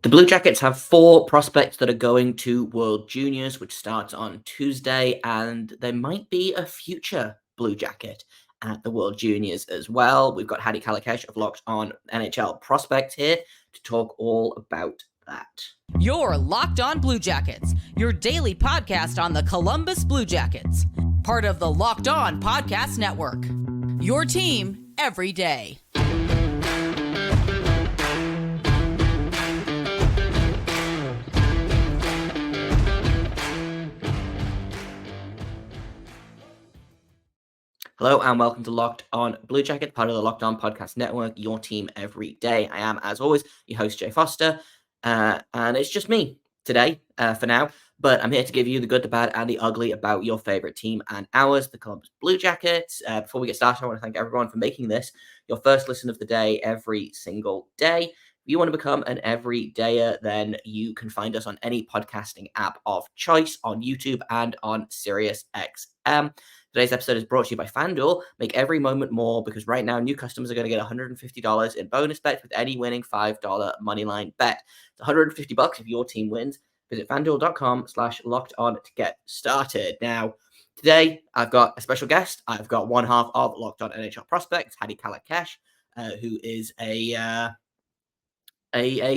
The Blue Jackets have 4 prospects that are going to World Juniors, which starts on Tuesday, and there might be a future Blue Jacket at the World Juniors as well. We've got Hadi Kalakeche of Locked On NHL Prospects here to talk all about that. You're Locked On Blue Jackets, your daily podcast on the Columbus Blue Jackets, part of the Locked On Podcast Network. Your team every day. Hello and welcome to Locked On Blue Jacket, part of the Locked On Podcast Network, your team every day. I am, as always, your host, Jay Foster, and it's just me today for now, but I'm here to give you the good, the bad, and the ugly about your favorite team and ours, the Columbus Blue Jackets. Before we get started, I want to thank everyone for making this your first listen of the day every single day. If you want to become an everydayer, then you can find us on any podcasting app of choice, on YouTube and on SiriusXM. Today's episode is brought to you by FanDuel. Make every moment more, because right now new customers are going to get $150 in bonus bets with any winning $5 moneyline bet. It's $150 if your team wins. Visit FanDuel.com/locked-on to get started. Now, today I've got a special guest. I've got one half of Locked On NHL Prospects, Hadi Kalakeche, who is a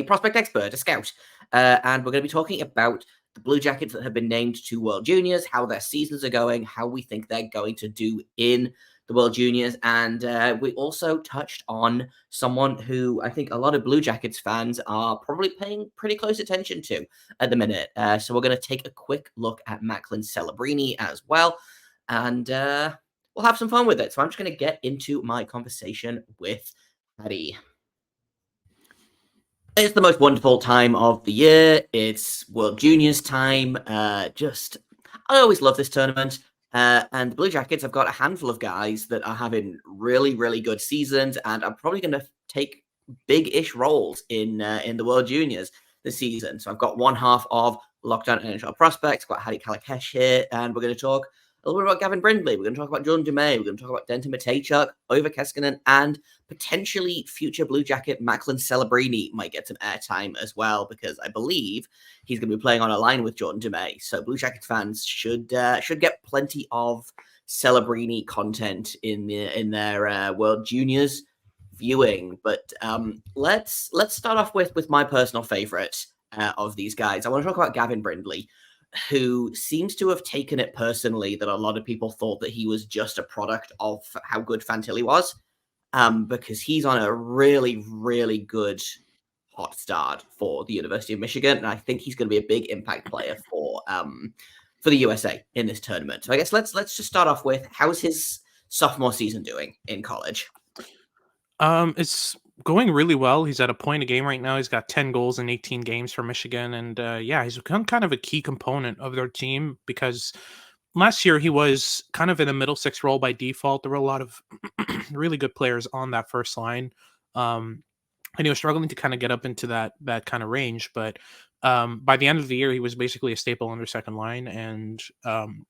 prospect expert, a scout. And we're going to be talking about the Blue Jackets that have been named to World Juniors, how their seasons are going, how we think they're going to do in the World Juniors. And we also touched on someone who I think a lot of Blue Jackets fans are probably paying pretty close attention to at the minute. So we're going to take a quick look at Macklin Celebrini as well. And we'll have some fun with it. So I'm just going to get into my conversation with Hadi. It's the most wonderful time of the year. It's World Juniors time. I always love this tournament. And the Blue Jackets have got a handful of guys that are having really, really good seasons and are probably going to take big-ish roles in the World Juniors this season. So I've got one half of Locked On NHL Prospects. I've got Hadi Kalakeche here, and we're going to talk a little bit about Gavin Brindley. We're going to talk about Dumais. We're going to talk about Denton Mateychuk, Oiva Keskinen, and potentially future Blue Jacket Macklin Celebrini might get some airtime as well, because I believe he's going to be playing on a line with Dumais. So Blue Jacket fans should get plenty of Celebrini content in their World Juniors viewing. But let's start off with my personal favorite of these guys. I want to talk about Gavin Brindley, who seems to have taken it personally that a lot of people thought that he was just a product of how good Fantilli was, because he's on a really, really good hot start for the University of Michigan, and I think he's going to be a big impact player for the USA in this tournament. So I guess let's just start off with, how's his sophomore season doing in college? It's going really well. He's at a point a game right now. He's got 10 goals in 18 games for Michigan. And he's become kind of a key component of their team, because last year he was kind of in a middle six role by default. There were a lot of really good players on that first line. And he was struggling to kind of get up into that kind of range. But by the end of the year, he was basically a staple on their second line. And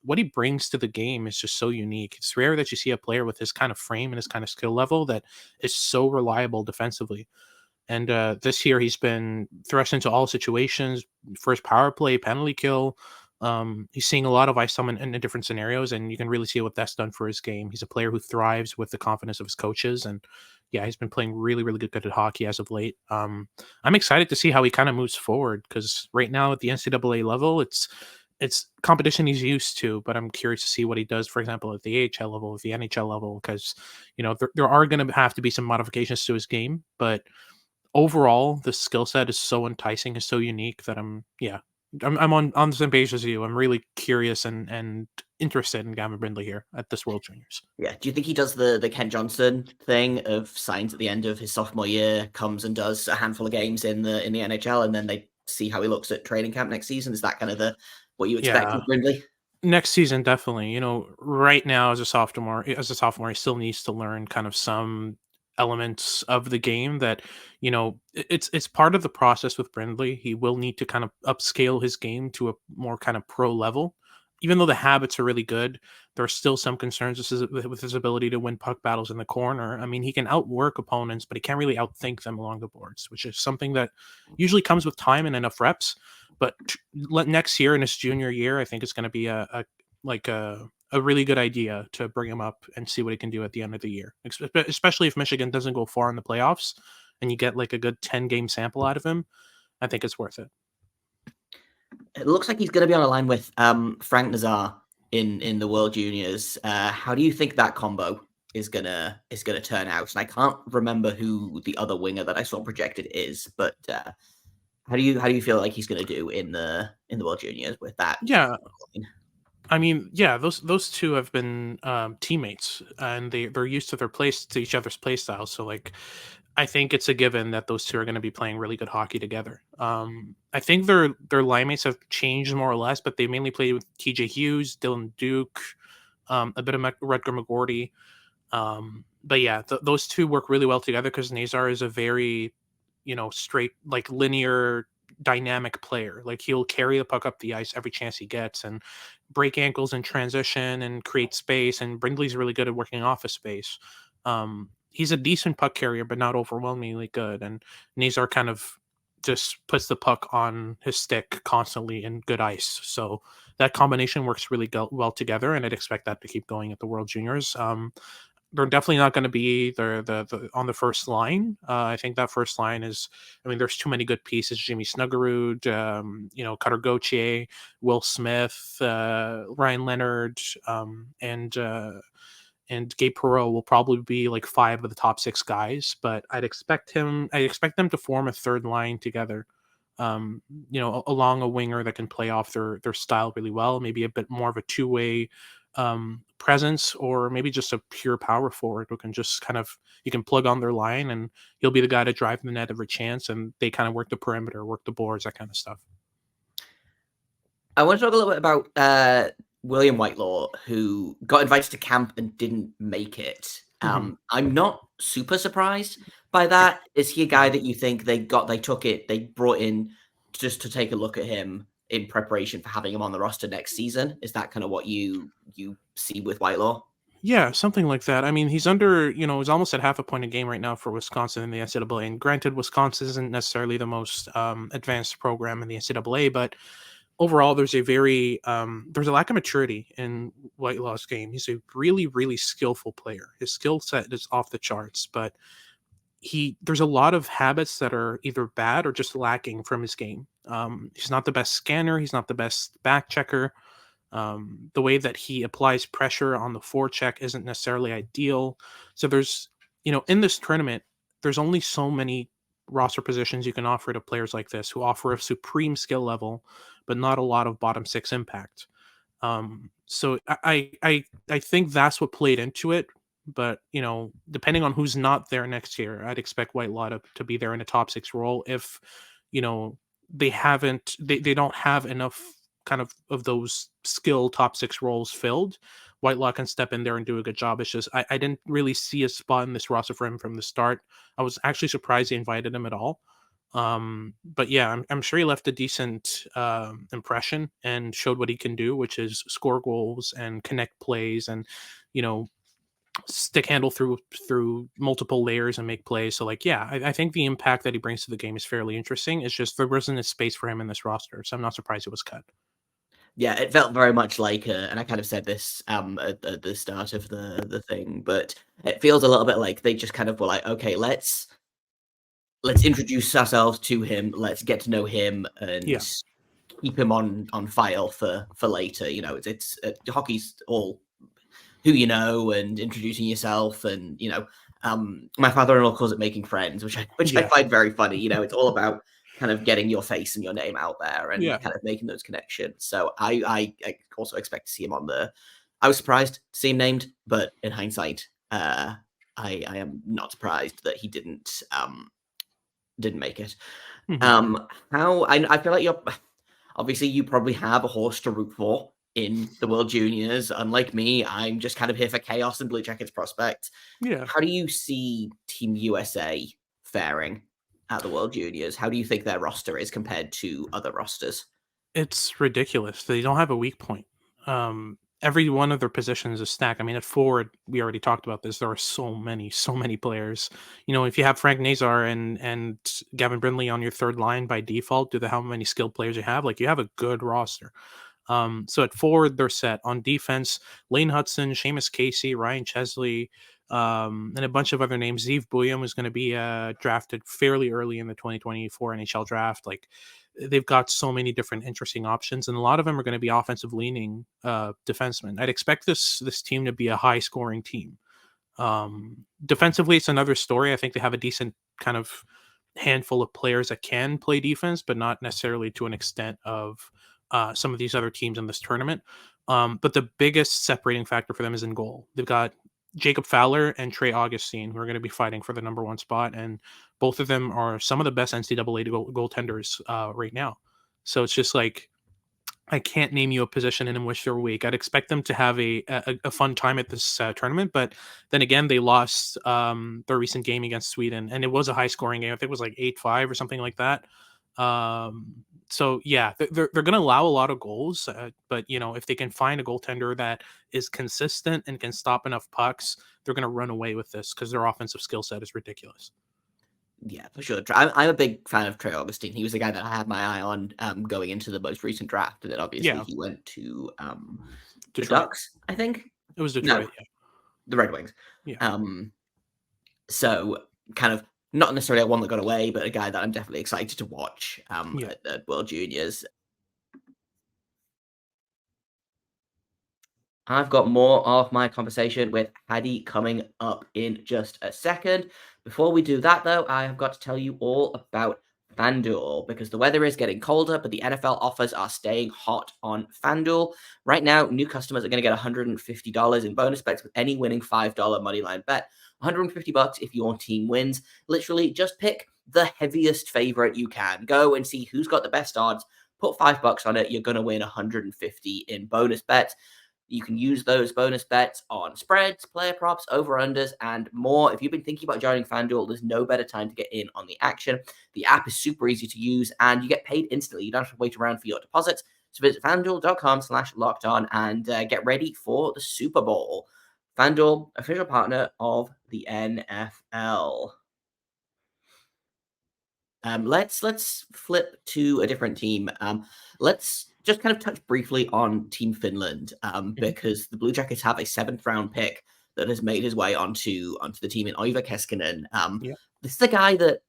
what he brings to the game is just so unique. It's rare that you see a player with his kind of frame and his kind of skill level that is so reliable defensively. And this year, he's been thrust into all situations, first power play, penalty kill. He's seeing a lot of ice time in different scenarios, and you can really see what that's done for his game. He's a player who thrives with the confidence of his coaches, and he's been playing really, really good at hockey as of late. I'm excited to see how he kind of moves forward, because right now at the NCAA level, it's competition he's used to, but I'm curious to see what he does, for example, at the AHL level, at the NHL level, because there are going to have to be some modifications to his game, but overall, the skill set is so enticing, is so unique that I'm on the same page as you. I'm really curious and interested in Gavin Brindley here at this World Juniors. Yeah. Do you think he does the Kent Johnson thing of signs at the end of his sophomore year, comes and does a handful of games in the NHL, and then they see how he looks at training camp next season? Is that kind of what you expect with Brindley? Next season, definitely. Right now as a sophomore, he still needs to learn kind of some elements of the game that it's part of the process with Brindley. He will need to kind of upscale his game to a more kind of pro level, even though the habits are really good, there are still some concerns with his ability to win puck battles in the corner. I mean, he can outwork opponents, but he can't really outthink them along the boards, which is something that usually comes with time and enough reps. But next year, in his junior year, I think it's going to be a really good idea to bring him up and see what he can do at the end of the year, especially if Michigan doesn't go far in the playoffs and you get like a good 10-game sample out of him. I think it's worth it. It looks like he's going to be on a line with Frank Nazar in the World Juniors. How do you think that combo is gonna turn out? And I can't remember who the other winger that I saw projected is, but how do you feel like he's going to do in the World Juniors with that? Yeah. I mean, yeah, those two have been teammates, and they're used to each other's play styles. So like, I think it's a given that those two are going to be playing really good hockey together. I think their line mates have changed more or less, but they mainly played with TJ Hughes, Dylan Duke, a bit of Rutger McGorty. But yeah, those two work really well together because Nazar is a very, straight, like linear, dynamic player. Like he'll carry the puck up the ice every chance he gets and break ankles in transition and create space. And Brindley's really good at working off of space. He's a decent puck carrier, but not overwhelmingly good. And Nazar kind of just puts the puck on his stick constantly in good ice. So that combination works really well together, and I'd expect that to keep going at the World Juniors. They're definitely not going to be the on the first line. I think that first line is, there's too many good pieces. Jimmy Snuggerud, Cutter Gauthier, Will Smith, Ryan Leonard, and Gabe Perreault will probably be like 5 of the top 6 guys, but I expect them to form a third line together, along a winger that can play off their style really well, maybe a bit more of a two-way presence, or maybe just a pure power forward who can just you can plug on their line and he'll be the guy to drive the net every chance, and they kind of work the perimeter, work the boards, that kind of stuff. I want to talk a little bit about William Whitelaw, who got invited to camp and didn't make it. I'm not super surprised by that. Is he a guy that you think they brought in just to take a look at him in preparation for having him on the roster next season? Is that kind of what you see with Whitelaw? Yeah, something like that. He's under, he's almost at half a point a game right now for Wisconsin in the NCAA. And granted, Wisconsin isn't necessarily the most advanced program in the NCAA, but overall, there's a lack of maturity in Whitelaw's game. He's a really, really skillful player. His skill set is off the charts, but there's a lot of habits that are either bad or just lacking from his game. He's not the best scanner. He's not the best back checker. The way that he applies pressure on the forecheck isn't necessarily ideal. So there's, in this tournament, there's only so many roster positions you can offer to players like this who offer a supreme skill level, but not a lot of bottom 6 impact. So I think that's what played into it. But, depending on who's not there next year, I'd expect Whitelaw to be there in a top 6 role if, they don't have enough kind of those skill top 6 roles filled. Whitelaw can step in there and do a good job. It's just I didn't really see a spot in this roster for him from the start. I was actually surprised they invited him at all. But yeah, I'm sure he left a decent impression and showed what he can do, which is score goals and connect plays and, stick handle through multiple layers and make plays. So I think the impact that he brings to the game is fairly interesting. It's just there wasn't a space for him in this roster, so I'm not surprised it was cut. Yeah, it felt very much like, and I kind of said this at the start of the thing, but it feels a little bit like they just kind of were like, okay, let's introduce ourselves to him, let's get to know him, and keep him on file for later. It's hockey's all who you know and introducing yourself, and my father-in-law calls it making friends, which I find very funny. It's all about kind of getting your face and your name out there and kind of making those connections. So I also expect to see him on the. I was surprised to see him named, but in hindsight, I am not surprised that he didn't make it. I feel like obviously you probably have a horse to root for in the World Juniors. Unlike me, I'm just kind of here for chaos and Blue Jackets prospects. Yeah. How do you see Team USA faring at the World Juniors? How do you think their roster is compared to other rosters? It's ridiculous. They don't have a weak point. Every one of their positions is stacked. I mean, at forward, we already talked about this. There are so many players. If you have Frank Nazar and Gavin Brindley on your third line by default, due to how many skilled players you have, like you have a good roster. So at forward, they're set. On defense, Lane Hudson, Seamus Casey, Ryan Chesley, and a bunch of other names. Zeev Bouillon was going to be drafted fairly early in the 2024 NHL draft. Like, they've got so many different interesting options, and a lot of them are going to be offensive leaning defensemen. I'd expect this team to be a high scoring team. Defensively, it's another story. I think they have a decent kind of handful of players that can play defense, but not necessarily to an extent of some of these other teams in this tournament. But the biggest separating factor for them is in goal. They've got Jacob Fowler and Trey Augustine, who are going to be fighting for the number one spot, and both of them are some of the best NCAA goaltenders right now. So it's just like, I can't name you a position in which they're weak. I'd expect them to have a fun time at this tournament, but then again, they lost their recent game against Sweden, and it was a high scoring game. I think it was like 8-5 or something like that. So yeah, they're going to allow a lot of goals, but if they can find a goaltender that is consistent and can stop enough pucks, they're going to run away with this because their offensive skill set is ridiculous. Yeah, for sure. I'm a big fan of Trey Augustine. He was the guy that I had my eye on going into the most recent draft, and then obviously he went to the Ducks, I think. It was Detroit, the Red Wings. Yeah. So kind of not necessarily a one that got away, but a guy that I'm definitely excited to watch at the World Juniors. I've got more of my conversation with Hadi coming up in just a second. Before we do that, though, I have got to tell you all about FanDuel, because the weather is getting colder, but the NFL offers are staying hot on FanDuel. Right now, new customers are going to get $150 in bonus bets with any winning $5 moneyline bet. $150 if your team wins. Literally, just pick the heaviest favorite you can. Go and see who's got the best odds. Put $5 on it. You're going to win $150 in bonus bets. You can use those bonus bets on spreads, player props, over-unders, and more. If you've been thinking about joining FanDuel, there's no better time to get in on the action. The app is super easy to use, and you get paid instantly. You don't have to wait around for your deposits. So visit FanDuel.com/lockedon and get ready for the Super Bowl. FanDuel, official partner of the NFL. Let's flip to a different team. Let's just kind of touch briefly on Team Finland, because the Blue Jackets have a 7th round pick that has made his way onto the team in Oiva Keskinen. This is a guy that,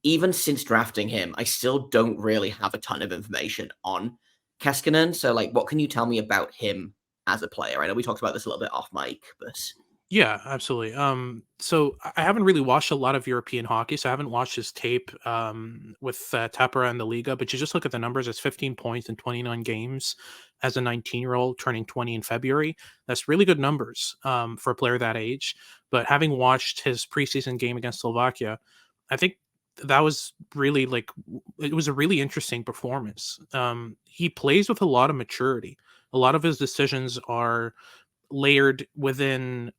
even since drafting him, I still don't really have a ton of information on Keskinen. So, like, what can you tell me about him as a player? I know we talked about this a little bit off mic, but... Yeah, absolutely. So I haven't really watched a lot of European hockey, so I haven't watched his tape with Tappara and the Liga, but you just look at the numbers. It's 15 points in 29 games as a 19-year-old, turning 20 in February. That's really good numbers for a player that age. But having watched his preseason game against Slovakia, I think that was really it was a really interesting performance. He plays with a lot of maturity. A lot of his decisions are layered within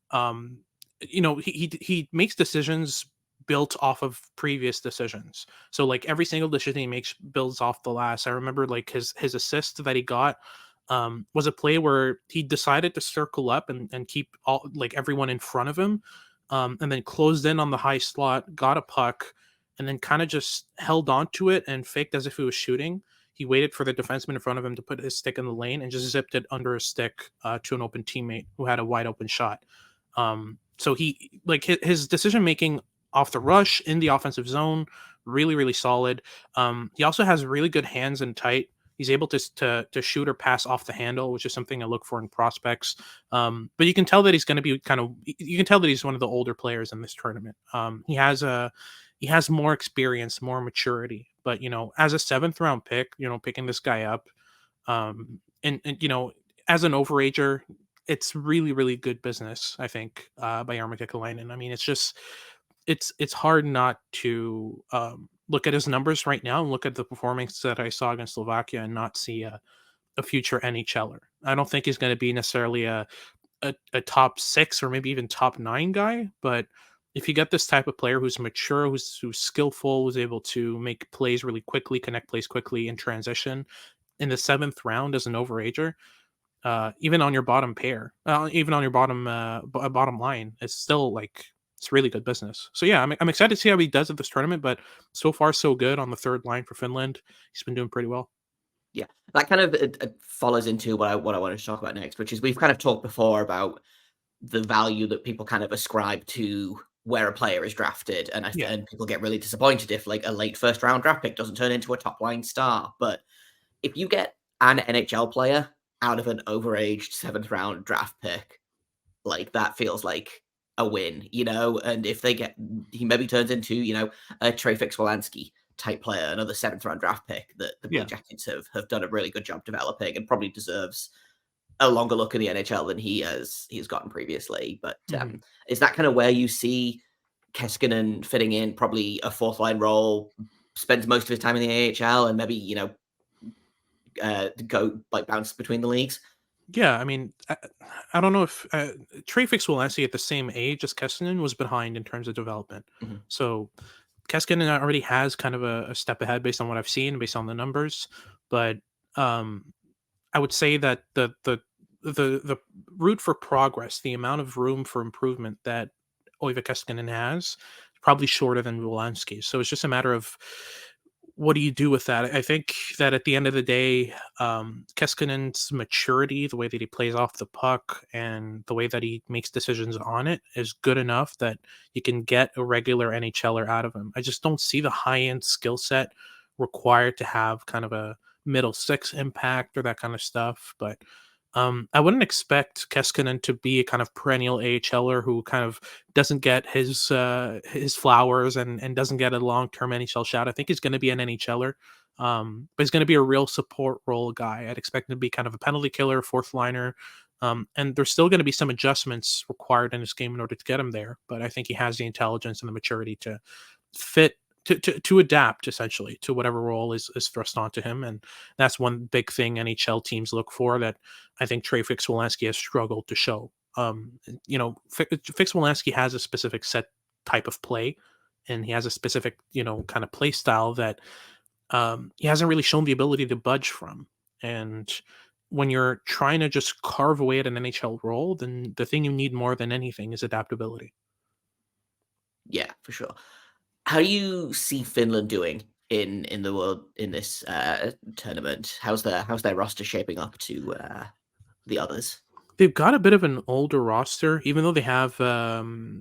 he makes decisions built off of previous decisions. So like every single decision he makes builds off the last. I remember like his assist that he got was a play where he decided to circle up and keep all like everyone in front of him, and then closed in on the high slot, got a puck, and then kind of just held on to it and faked as if he was shooting. He waited for the defenseman in front of him to put his stick in the lane and just zipped it under his stick to an open teammate who had a wide open shot. So he like his decision making off the rush in the offensive zone, really, really solid. He also has really good hands and tight. He's able to shoot or pass off the handle, which is something I look for in prospects. But you can tell that he's going to be you can tell that he's one of the older players in this tournament. He has more experience, more maturity. But, as a 7th round pick, picking this guy up, and as an overager, it's really, really good business, I think, by Jarmo Kekalainen. I mean, it's hard not to look at his numbers right now and look at the performance that I saw against Slovakia and not see a future NHLer. I don't think he's going to be necessarily a top 6 or maybe even top 9 guy, but if you get this type of player who's mature, who's skillful, who's able to make plays really quickly, connect plays quickly in transition in the 7th round as an overager, even on your bottom pair, even on your bottom line, it's still like it's really good business. So yeah, I'm excited to see how he does at this tournament. But so far, so good on the third line for Finland. He's been doing pretty well. Yeah, that kind of follows into what I wanted to talk about next, which is we've kind of talked before about the value that people kind of ascribe to where a player is drafted, and and people get really disappointed if like a late first round draft pick doesn't turn into a top line star. But if you get an NHL player out of an overaged 7th round draft pick, like that feels like a win, you know. And if he maybe turns into, you know, a Trey Fix-Wolansky type player, another 7th round draft pick that the Blue Jackets have done a really good job developing, and probably deserves a longer look in the NHL than he's gotten previously. But is that kind of where you see Keskinen fitting in? Probably a 4th line role, spends most of his time in the AHL, and maybe, you know, go like bounce between the leagues. Yeah, I mean, I don't know if Trey Fix-Wolansky at the same age as Keskinen was behind in terms of development. So Keskinen already has kind of a step ahead based on what I've seen, based on the numbers. But I would say that the route for progress, the amount of room for improvement that Oiva Keskinen has, is probably shorter than Wolansky. So it's just a matter of what do you do with that? I think that at the end of the day, Keskinen's maturity, the way that he plays off the puck and the way that he makes decisions on it is good enough that you can get a regular NHLer out of him. I just don't see the high-end skill set required to have kind of a middle six impact or that kind of stuff. But I wouldn't expect Keskinen to be a kind of perennial AHLer who kind of doesn't get his flowers and doesn't get a long-term NHL shot. I think he's going to be an NHLer, but he's going to be a real support role guy. I'd expect him to be kind of a penalty killer, 4th liner, and there's still going to be some adjustments required in his game in order to get him there. But I think he has the intelligence and the maturity to fit to adapt essentially to whatever role is thrust onto him. And that's one big thing NHL teams look for that I think Trey Fix-Wolansky has struggled to show. You know, Fix-Wolansky has a specific set type of play, and he has a specific, you know, kind of play style that he hasn't really shown the ability to budge from. And when you're trying to just carve away at an NHL role, then the thing you need more than anything is adaptability. Yeah, for sure. How do you see Finland doing in the world in this tournament? How's their roster shaping up to the others? They've got a bit of an older roster, even though they have Konsta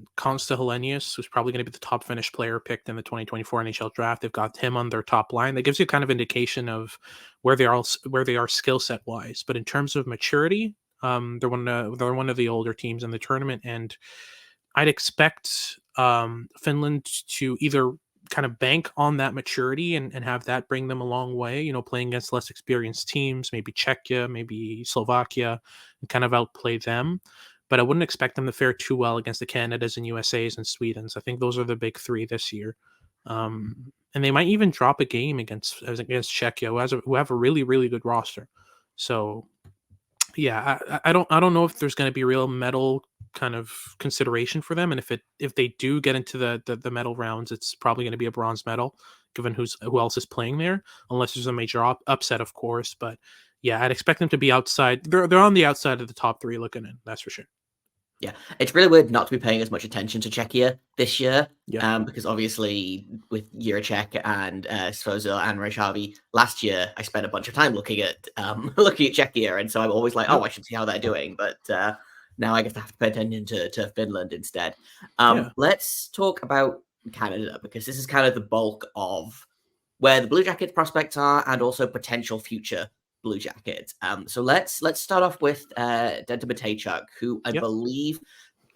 Helenius, who's probably going to be the top Finnish player picked in the 2024 NHL draft. They've got him on their top line. That gives you kind of indication of where they are skill set wise. But in terms of maturity, they're one of the older teams in the tournament, and I'd expect Finland to either kind of bank on that maturity and have that bring them a long way, you know, playing against less experienced teams, maybe Czechia, maybe Slovakia, and kind of outplay them. But I wouldn't expect them to fare too well against the Canadas and USAs and Swedens. I think those are the big 3 this year. And they might even drop a game against Czechia, who have a really, really good roster. So yeah, I don't know if there's going to be real medal kind of consideration for them, and if they do get into the medal rounds, it's probably going to be a bronze medal, given who else is playing there, unless there's a major upset, of course. But yeah, I'd expect them to be outside. They're on the outside of the top 3 looking in. That's for sure. Yeah, it's really weird not to be paying as much attention to Czechia this year, Yeah. because obviously with Juracek and Svozil and Rejhavi last year, I spent a bunch of time looking at Czechia, and so I'm always like, oh, I should see how they're doing, but now I guess I have to pay attention to Finland instead. Let's talk about Canada, because this is kind of the bulk of where the Blue Jackets prospects are, and also potential future Blue Jackets. So let's start off with Denton Mateychuk, who I believe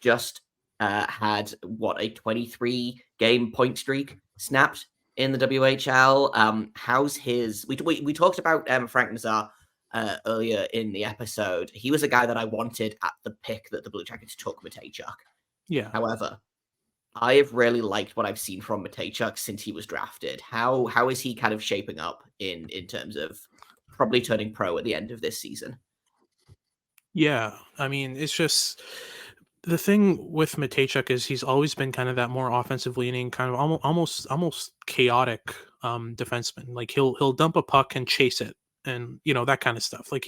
just had a 23 game point streak snapped in the WHL. How's his? We talked about Frank Nazar earlier in the episode. He was a guy that I wanted at the pick that the Blue Jackets took, Mateychuk. Yeah. However, I have really liked what I've seen from Mateychuk since he was drafted. How is he kind of shaping up in terms of probably turning pro at the end of this season? Yeah, I mean, it's just the thing with Mateychuk is he's always been kind of that more offensive leaning, kind of almost chaotic defenseman. Like he'll dump a puck and chase it, and you know, that kind of stuff. Like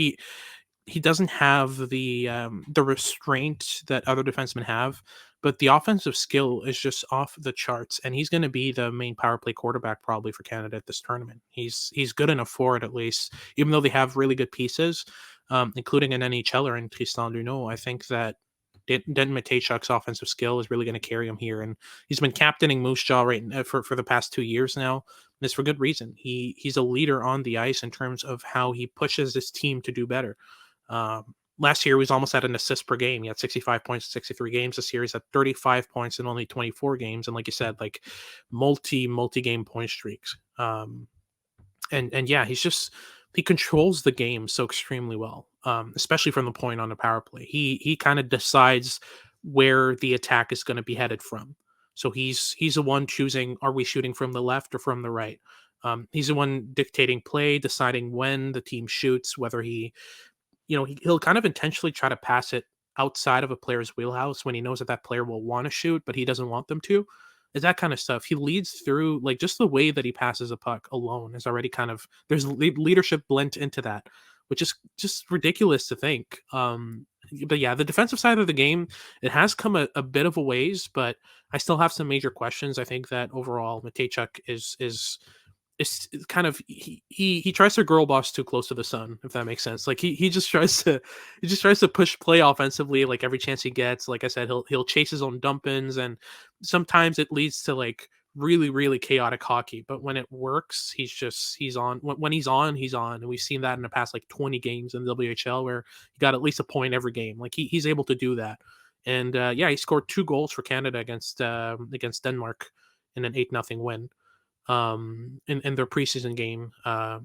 he doesn't have the restraint that other defensemen have, but the offensive skill is just off the charts, and he's going to be the main power play quarterback probably for Canada at this tournament. He's good enough for it, at least, even though they have really good pieces, including an NHLer in Tristan Luneau. I think that Denton Mateychuk's offensive skill is really going to carry him here, and he's been captaining Moose Jaw for the past 2 years now. And it's for good reason. He's a leader on the ice in terms of how he pushes his team to do better. Last year, he was almost at an assist per game. He had 65 points in 63 games. This year, he's at 35 points in only 24 games. And like you said, like multi-game point streaks. And yeah, he controls the game so extremely well, especially from the point on the power play. He kind of decides where the attack is going to be headed from. So he's the one choosing, are we shooting from the left or from the right? He's the one dictating play, deciding when the team shoots, whether he'll kind of intentionally try to pass it outside of a player's wheelhouse when he knows that player will want to shoot, but he doesn't want them to. Is that kind of stuff. He leads through, like, just the way that he passes a puck alone is already kind of, there's leadership blent into that, which is just ridiculous to think. But yeah, the defensive side of the game, it has come a bit of a ways, but I still have some major questions. I think that overall Mateychuk is kind of he tries to girl boss too close to the sun, if that makes sense. Like he just tries to push play offensively like every chance he gets. Like I said, he'll chase his own dump-ins, and sometimes it leads to like really, really chaotic hockey. But when it works, he's on. When he's on, he's on. And we've seen that in the past like 20 games in the WHL where he got at least a point every game. Like he's able to do that. And yeah, he scored 2 goals for Canada against Denmark in an 8-0 win. In their preseason game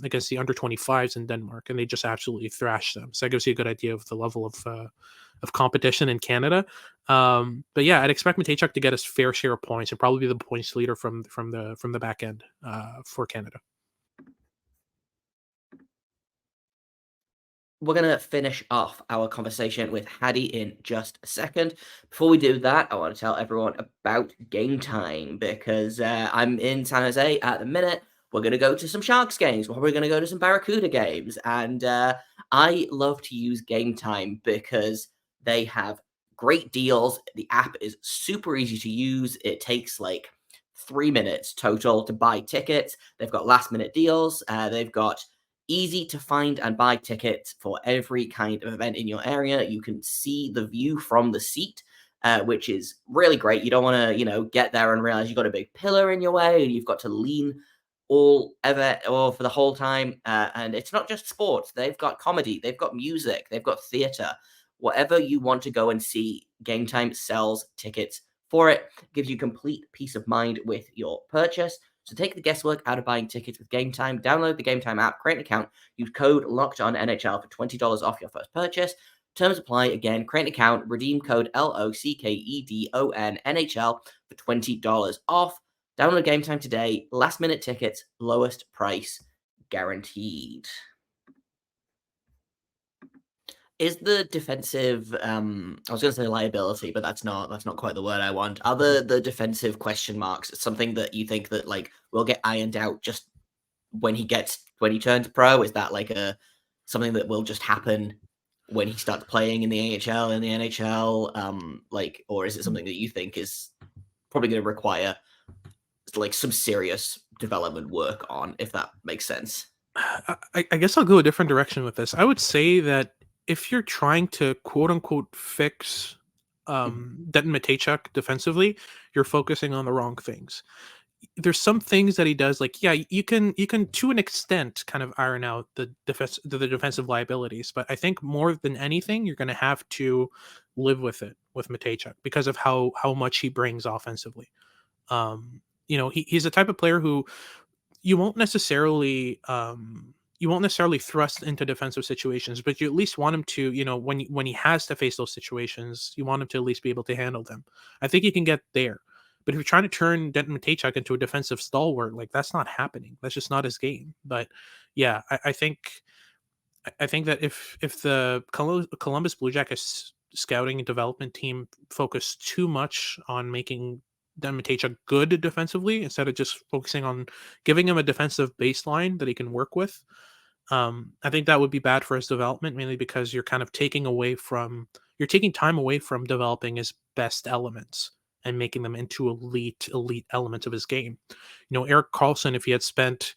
against the under 25s in Denmark, and they just absolutely thrashed them. So that gives you a good idea of the level of competition in Canada. But yeah, I'd expect Mateychuk to get his fair share of points and probably be the points leader from the back end for Canada. We're going to finish off our conversation with Hadi in just a second. Before we do that, I want to tell everyone about Gametime because I'm in San Jose at the minute. We're going to go to some Sharks games. We're going to go to some Barracuda games. And I love to use Gametime because they have great deals. The app is super easy to use. It takes like 3 minutes total to buy tickets. They've got last minute deals. They've got easy to find and buy tickets for every kind of event in your area. You can see the view from the seat, which is really great. You don't want to, get there and realize you've got a big pillar in your way and you've got to lean for the whole time. And it's not just sports. They've got comedy, they've got music, they've got theater. Whatever you want to go and see, Gametime sells tickets for it. Gives you complete peace of mind with your purchase. So take the guesswork out of buying tickets with Gametime. Download the Gametime app, create an account, use code LOCKEDONNHL for $20 off your first purchase. Terms apply. Again, create an account, redeem code LOCKEDONNHL for $20 off. Download Gametime today. Last minute tickets, lowest price guaranteed. Is the defensive, I was going to say liability, but that's not quite the word I want. Are the defensive question marks something that you think that like will get ironed out just when he turns pro? Is that like something that will just happen when he starts playing in the AHL and the NHL? Or is it something that you think is probably going to require like some serious development work on, if that makes sense? I guess I'll go a different direction with this. I would say that if you're trying to quote unquote fix Denton Mateychuk defensively, you're focusing on the wrong things. There's some things that he does, like, yeah, you can to an extent kind of iron out the defensive liabilities, but I think more than anything, you're going to have to live with it with Mateychuk because of how much he brings offensively. He's the type of player who you won't necessarily thrust into defensive situations, but you at least want him to, when he has to face those situations, you want him to at least be able to handle them. I think he can get there. But if you're trying to turn Denton Mateychuk into a defensive stalwart, like that's not happening. That's just not his game. But yeah, I think that if the Columbus Blue Jackets scouting and development team focus too much on making Denton Mateychuk good defensively instead of just focusing on giving him a defensive baseline that he can work with, I think that would be bad for his development, mainly because you're kind of taking time away from developing his best elements and making them into elite elements of his game. Erik Karlsson, if he had spent,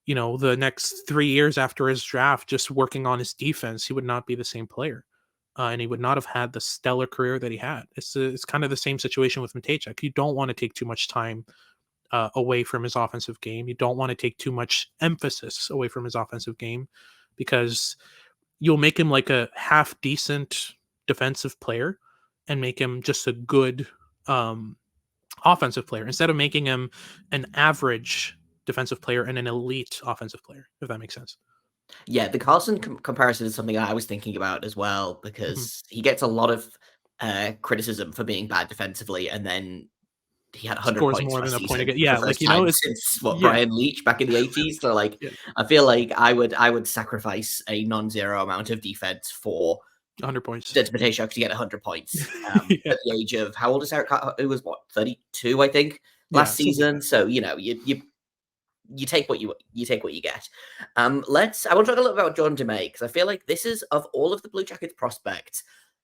the next 3 years after his draft just working on his defense, he would not be the same player. And he would not have had the stellar career that he had. It's kind of the same situation with Mateychuk. You don't want to take too much time away from his offensive game. You don't want to take too much emphasis away from his offensive game, because you'll make him like a half decent defensive player and make him just a good offensive player, instead of making him an average defensive player and an elite offensive player, if that makes sense. Yeah, the Carlson comparison is something I was thinking about as well, because he gets a lot of criticism for being bad defensively, and then he had 100 Scores points more for than a point season again. Yeah, for the like, first time it's since Brian Leach back in the 80s. So like, I feel like I would sacrifice a non-zero amount of defense for 100 points. Denton Mateychuk to get 100 points at the age of, how old is Eric? It was 32, I think, last season. So you take what you get. I want to talk a little about John Dumais, because I feel like this is, of all of the Blue Jackets prospects,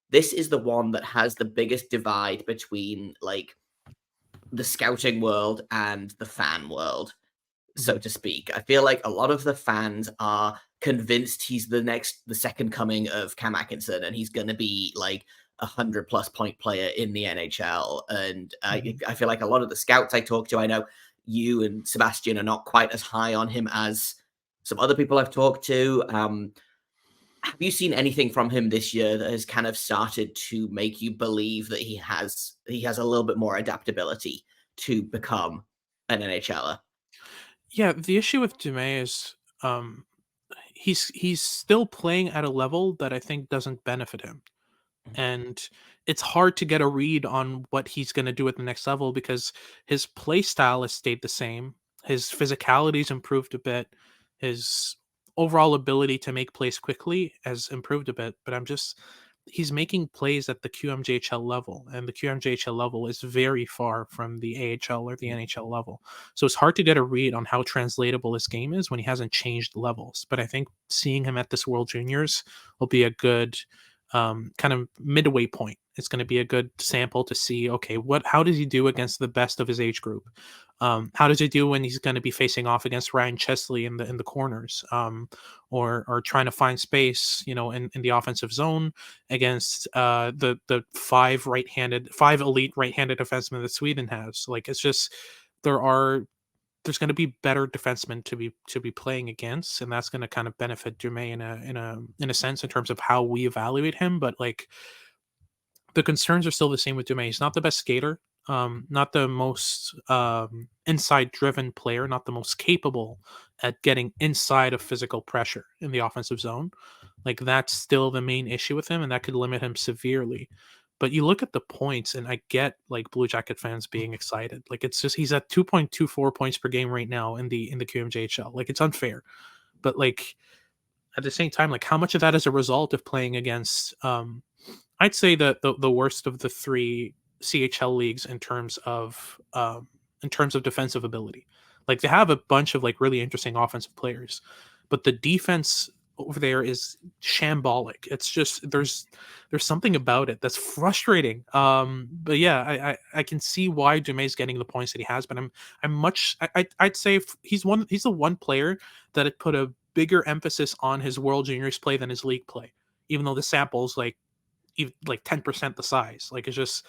this is the one that has the biggest divide between like the scouting world and the fan world, so to speak. I feel like a lot of the fans are convinced he's the second coming of Cam Atkinson, and he's going to be like 100+ point player in the NHL. And I feel like a lot of the scouts I talk to, I know you and Sebastian are not quite as high on him as some other people I've talked to. Have you seen anything from him this year that has kind of started to make you believe that he has a little bit more adaptability to become an NHLer? Yeah, the issue with Dumais is he's still playing at a level that I think doesn't benefit him. And it's hard to get a read on what he's going to do at the next level, because his play style has stayed the same. His physicality's improved a bit. His overall ability to make plays quickly has improved a bit, but he's making plays at the QMJHL level, and the QMJHL level is very far from the AHL or the NHL level. So it's hard to get a read on how translatable his game is when he hasn't changed levels. But I think seeing him at this World Juniors will be a good kind of midway point. It's going to be a good sample to see, okay, how does he do against the best of his age group? How does he do when he's going to be facing off against Ryan Chesley in the corners, or trying to find space, in the offensive zone against the five elite right-handed defensemen that Sweden has. Like, it's just there's going to be better defensemen to be playing against, and that's going to kind of benefit Dumais in a sense in terms of how we evaluate him. But like, the concerns are still the same with Dumais. He's not the best skater, not the most inside driven player, not the most capable at getting inside of physical pressure in the offensive zone. Like, that's still the main issue with him, and that could limit him severely. But you look at the points, and I get like Blue Jacket fans being excited. Like, it's just, he's at 2.24 points per game right now in the QMJHL. Like, it's unfair, but like, at the same time, like, how much of that is a result of playing against I'd say that the worst of the three CHL leagues in terms of defensive ability. Like, they have a bunch of like really interesting offensive players, but the defense over there is shambolic. It's just, there's something about it that's frustrating. But yeah, I can see why Dumais getting the points that he has, but I'd say he's the one player that had put a bigger emphasis on his World Juniors play than his league play, even though the sample's like 10% the size. Like, it's just,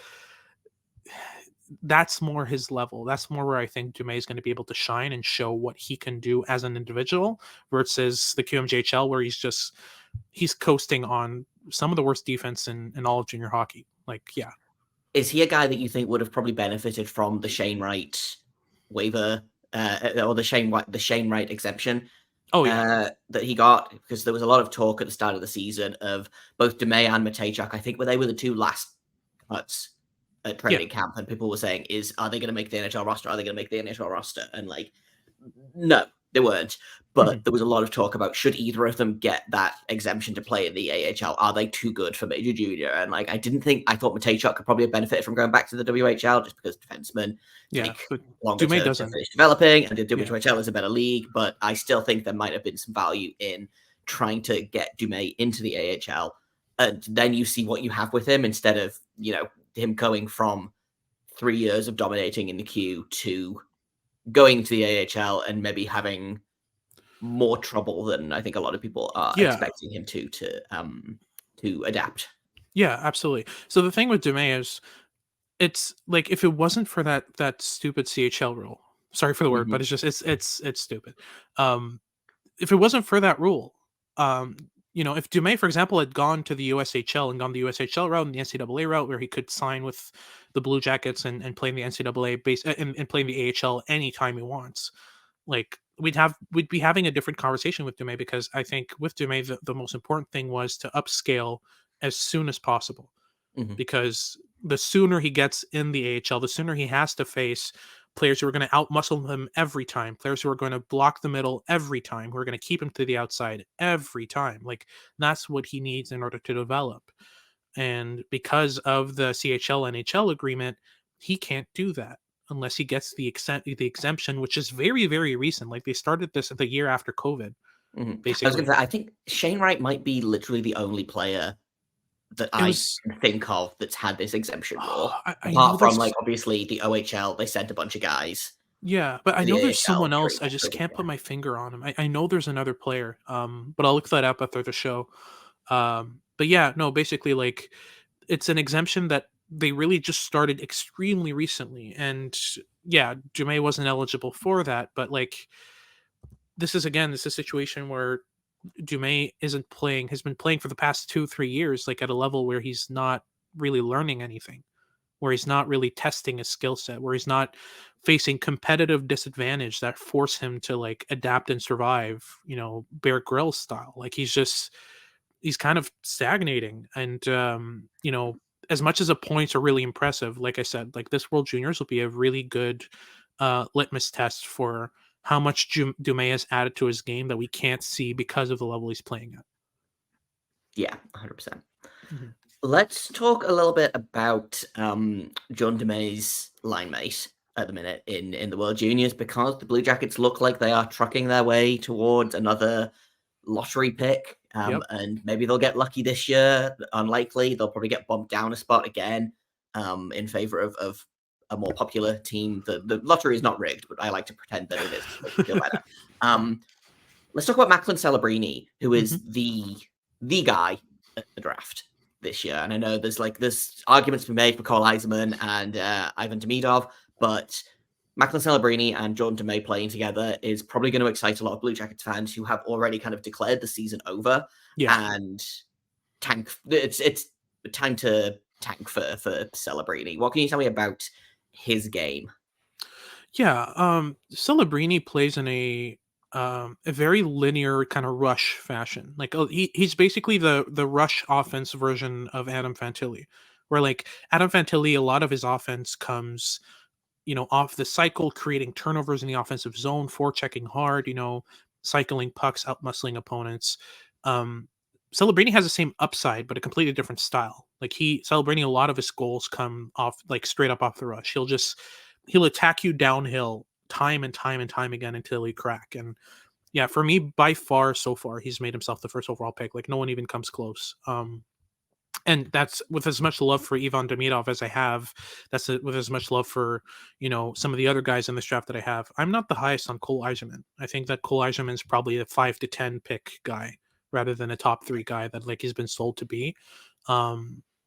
that's more his level. That's more where I think Dumais is going to be able to shine and show what he can do as an individual, versus the QMJHL, where he's coasting on some of the worst defense in all of junior hockey. Like, yeah. Is he a guy that you think would have probably benefited from the Shane Wright waiver, or the Shane Wright exemption? Oh yeah, that he got, because there was a lot of talk at the start of the season of both Dumais and Mateychuk. I think they were the two last cuts at training camp, and people were saying, are they going to make the NHL roster? Are they going to make the NHL roster? And like, no, They weren't. But there was a lot of talk about should either of them get that exemption to play in the AHL? Are they too good for Major Junior? And like, I thought Mateychuk could probably have benefited from going back to the WHL just because defensemen take longer to finish developing, and the WHL is a better league. But I still think there might have been some value in trying to get Dumais into the AHL, and then you see what you have with him instead of him going from 3 years of dominating in the queue to going to the AHL and maybe having more trouble than I think a lot of people are expecting him to adapt. Yeah, absolutely. So the thing with Dumais is, it's like, if it wasn't for that stupid CHL rule, sorry for the word, but it's just it's stupid. If it wasn't for that rule, if Dumais, for example, had gone to the USHL and gone the USHL route and the NCAA route, where he could sign with the Blue Jackets and play in the NCAA base and play in the AHL anytime he wants, like, we'd be having a different conversation with Dumais, because I think with Dumais the most important thing was to upscale as soon as possible, because the sooner he gets in the AHL, the sooner he has to face players who are going to outmuscle him every time, players who are going to block the middle every time, who are going to keep him to the outside every time. Like, that's what he needs in order to develop. And because of the CHL NHL agreement, he can't do that unless he gets the exemption, which is very, very recent. Like, they started this the year after COVID. Basically, I was going to say, I think Shane Wright might be literally the only player that I can think of that's had this exemption rule. Apart from, like, obviously the OHL, they sent a bunch of guys. Yeah, but I know there's someone else. I just can't put my finger on him. I know there's another player, but I'll look that up after the show. But yeah, no, basically, like, it's an exemption that they really just started extremely recently. And yeah, Dumais wasn't eligible for that, but like, this is a situation where Dumais has been playing for the past 2-3 years, like, at a level where he's not really learning anything, where he's not really testing his skill set, where he's not facing competitive disadvantage that force him to, like, adapt and survive, Bear Grylls style. Like, he's kind of stagnating. And as much as the points are really impressive, like I said, like, this World Juniors will be a really good litmus test for how much Dumais has added to his game that we can't see because of the level he's playing at. Yeah, 100%. Let's talk a little bit about John Dumais' line mate at the minute in the World Juniors, because the Blue Jackets look like they are trucking their way towards another lottery pick. And maybe they'll get lucky this year. Unlikely. They'll probably get bumped down a spot again in favor of a more popular team. The lottery is not rigged, but I like to pretend that it is to make me feel better. Let's talk about Macklin Celebrini, who is the guy at the draft this year. And I know there's arguments to be made for Cole Eiserman and Ivan Demidov, but Macklin Celebrini and Jordan Dumais playing together is probably going to excite a lot of Blue Jackets fans who have already kind of declared the season over and tank. It's time to tank for Celebrini. What can you tell me about his game? Yeah, Celebrini plays in a very linear kind of rush fashion. Like, he's basically the rush offense version of Adam Fantilli, where, like, Adam Fantilli, a lot of his offense comes off the cycle, creating turnovers in the offensive zone, forechecking hard, cycling pucks, outmuscling opponents. Celebrini has the same upside, but a completely different style. Like, Celebrini, a lot of his goals come off, like, straight up off the rush. He'll attack you downhill time and time and time again until he crack. And yeah, for me, by far, so far, he's made himself the first overall pick. Like, no one even comes close. And that's with as much love for Ivan Demidov as I have. That's with as much love for, some of the other guys in this draft that I have. I'm not the highest on Cole Eiserman. I think that Cole Eiserman's probably a 5 to 10 pick guy rather than a top 3 guy that, like, he's been sold to be.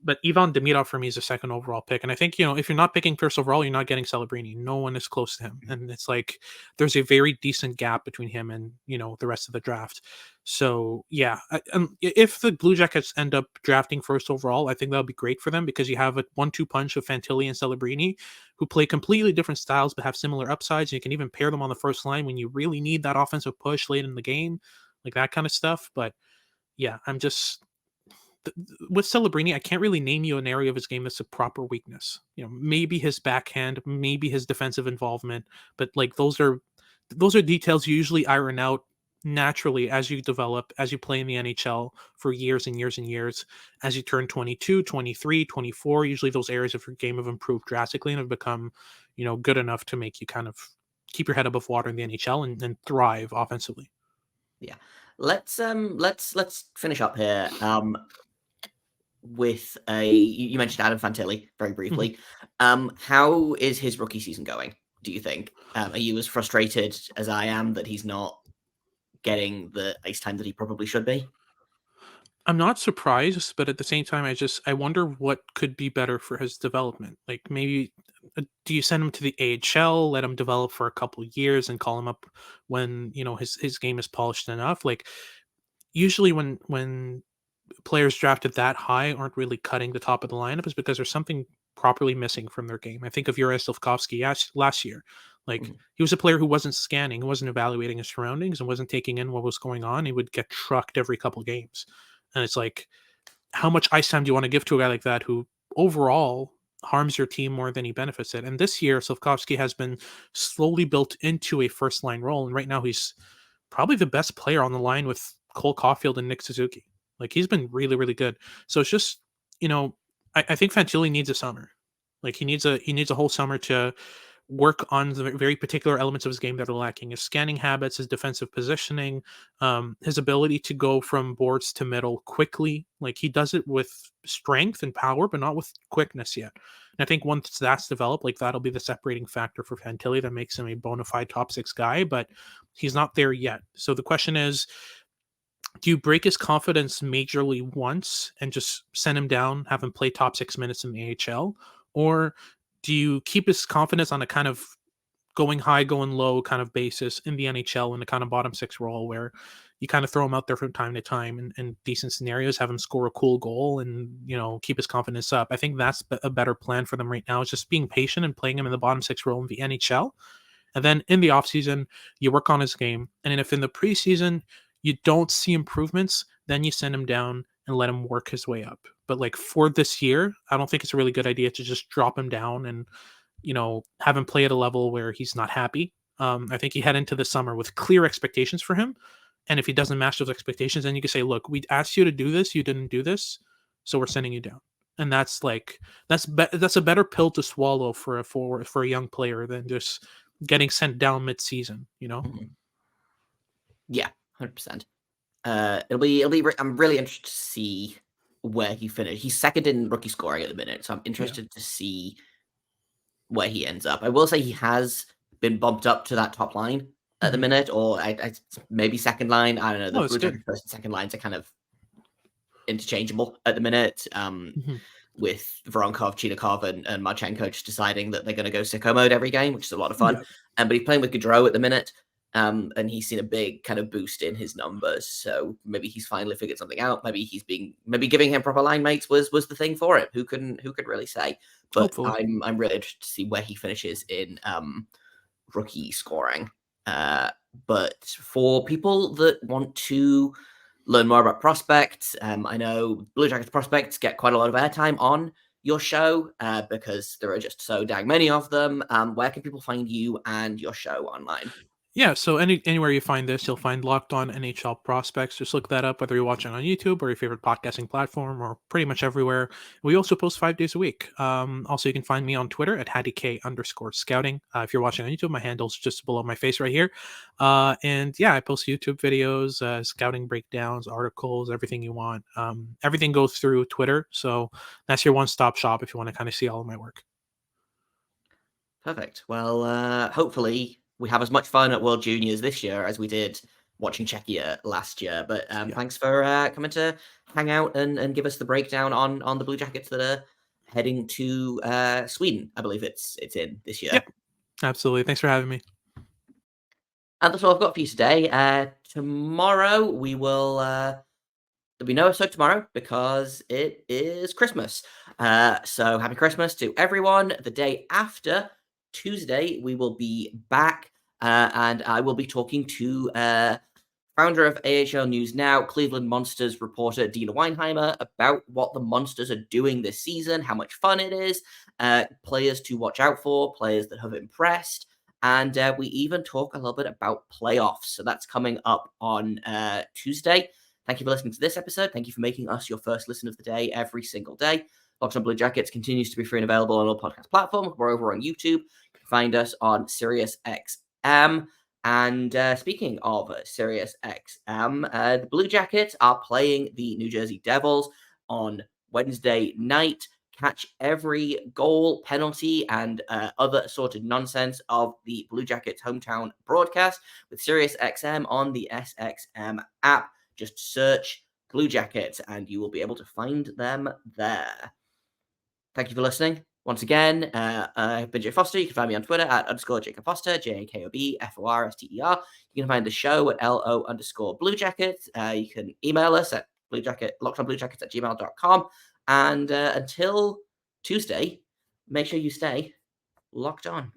But Ivan Demidov for me is a second overall pick. And I think, if you're not picking first overall, you're not getting Celebrini. No one is close to him. And it's like, there's a very decent gap between him and, the rest of the draft. So yeah, if the Blue Jackets end up drafting first overall, I think that'll be great for them, because you have a 1-2 punch of Fantilli and Celebrini, who play completely different styles, but have similar upsides. You can even pair them on the first line when you really need that offensive push late in the game, like that kind of stuff. But yeah, I'm just, with Celebrini, I can't really name you an area of his game that's a proper weakness. Maybe his backhand, maybe his defensive involvement, but like, those are those are details you usually iron out naturally as you develop, as you play in the NHL for years and years and years. As you turn 22, 23, 24, usually those areas of your game have improved drastically and have become, good enough to make you kind of keep your head above water in the NHL and thrive offensively. Yeah. Let's finish up here. With you mentioned Adam Fantilli very briefly. How is his rookie season going, do you think? Are you as frustrated as I am that he's not getting the ice time that he probably should be? I'm not surprised, but at the same time, I wonder what could be better for his development. Like maybe, do you send him to the AHL, let him develop for a couple of years, and call him up when his game is polished enough? Like usually when players drafted that high aren't really cutting the top of the lineup is because there's something properly missing from their game. I think of Juraj Slafkovsky last year. Like he was a player who wasn't scanning, who wasn't evaluating his surroundings, and wasn't taking in what was going on. He would get trucked every couple games. And it's like, how much ice time do you want to give to a guy like that who overall harms your team more than he benefits it? And this year, Slafkovsky has been slowly built into a first line role. And right now he's probably the best player on the line with Cole Caulfield and Nick Suzuki. Like he's been really, really good. So it's just, I think Fantilli needs a summer. Like he needs a whole summer to work on the very particular elements of his game that are lacking: his scanning habits, his defensive positioning, his ability to go from boards to middle quickly. Like he does it with strength and power, but not with quickness yet. And I think once that's developed, like that'll be the separating factor for Fantilli that makes him a bona fide top six guy, but he's not there yet. So the question is, do you break his confidence majorly once and just send him down, have him play top 6 minutes in the AHL? Or do you keep his confidence on a kind of going high, going low kind of basis in the NHL in a kind of bottom 6 role where you kind of throw him out there from time to time in decent scenarios, have him score a cool goal and, keep his confidence up? I think that's a better plan for them right now, is just being patient and playing him in the bottom 6 role in the NHL. And then in the offseason, you work on his game. And if in the preseason you don't see improvements, then you send him down and let him work his way up. But like for this year, I don't think it's a really good idea to just drop him down and, have him play at a level where he's not happy. I think you head into the summer with clear expectations for him. And if he doesn't match those expectations, then you can say, look, we asked you to do this. You didn't do this. So we're sending you down. And that's a better pill to swallow for a young player than just getting sent down mid-season, Yeah, 100%. It'll be. I'm really interested to see where he finished. He's second in rookie scoring at the minute, so I'm interested to see where he ends up. I will say he has been bumped up to that top line at the minute, or I maybe second line. I don't know. The Blue Jacket first and second lines are kind of interchangeable at the minute. With Voronkov, Chidakov, and Marchenko just deciding that they're going to go sicko mode every game, which is a lot of fun. Yeah. But he's playing with Gaudreau at the minute. And he's seen a big kind of boost in his numbers. So maybe he's finally figured something out. Maybe giving him proper line mates was the thing for it. Who could really say? But hopefully. I'm really interested to see where he finishes in rookie scoring. But for people that want to learn more about prospects, I know Blue Jackets prospects get quite a lot of airtime on your show because there are just so dang many of them. Where can people find you and your show online? Yeah, so anywhere you find this, you'll find Locked On NHL Prospects. Just look that up, whether you're watching on YouTube or your favorite podcasting platform, or pretty much everywhere. We also post 5 days a week. Also, you can find me on Twitter at HadiK_scouting. If you're watching on YouTube, my handle's just below my face right here. And yeah, I post YouTube videos, scouting breakdowns, articles, everything you want. Everything goes through Twitter, so that's your one-stop shop if you want to kind of see all of my work. Perfect. Well, hopefully we have as much fun at World Juniors this year as we did watching Czechia last year. But thanks for coming to hang out and give us the breakdown on the Blue Jackets that are heading to Sweden. I believe it's in this year. Yep, absolutely. Thanks for having me. And that's all I've got for you today. Tomorrow we will... there'll be no episode tomorrow because it is Christmas. So happy Christmas to everyone. The day after, Tuesday, we will be back and I will be talking to founder of AHL News Now, Cleveland Monsters reporter Dina Weinheimer, about what the Monsters are doing this season, how much fun it is, players to watch out for, players that have impressed, And we even talk a little bit about playoffs. So that's coming up on Tuesday. Thank you for listening to this episode. Thank you for making us your first listen of the day every single day. Locked On Blue Jackets continues to be free and available on all podcast platforms. We're over on YouTube. You can find us on SiriusXM. And speaking of SiriusXM, the Blue Jackets are playing the New Jersey Devils on Wednesday night. Catch every goal, penalty, and other assorted nonsense of the Blue Jackets hometown broadcast with SiriusXM on the SXM app. Just search Blue Jackets and you will be able to find them there. Thank you for listening. Once again, I've been Jay Foster. You can find me on Twitter at _Jacob Foster, JAKOBFORSTER. You can find the show at LO_Blue Jackets. You can email us at lockedonbluejackets@gmail.com. And until Tuesday, make sure you stay locked on.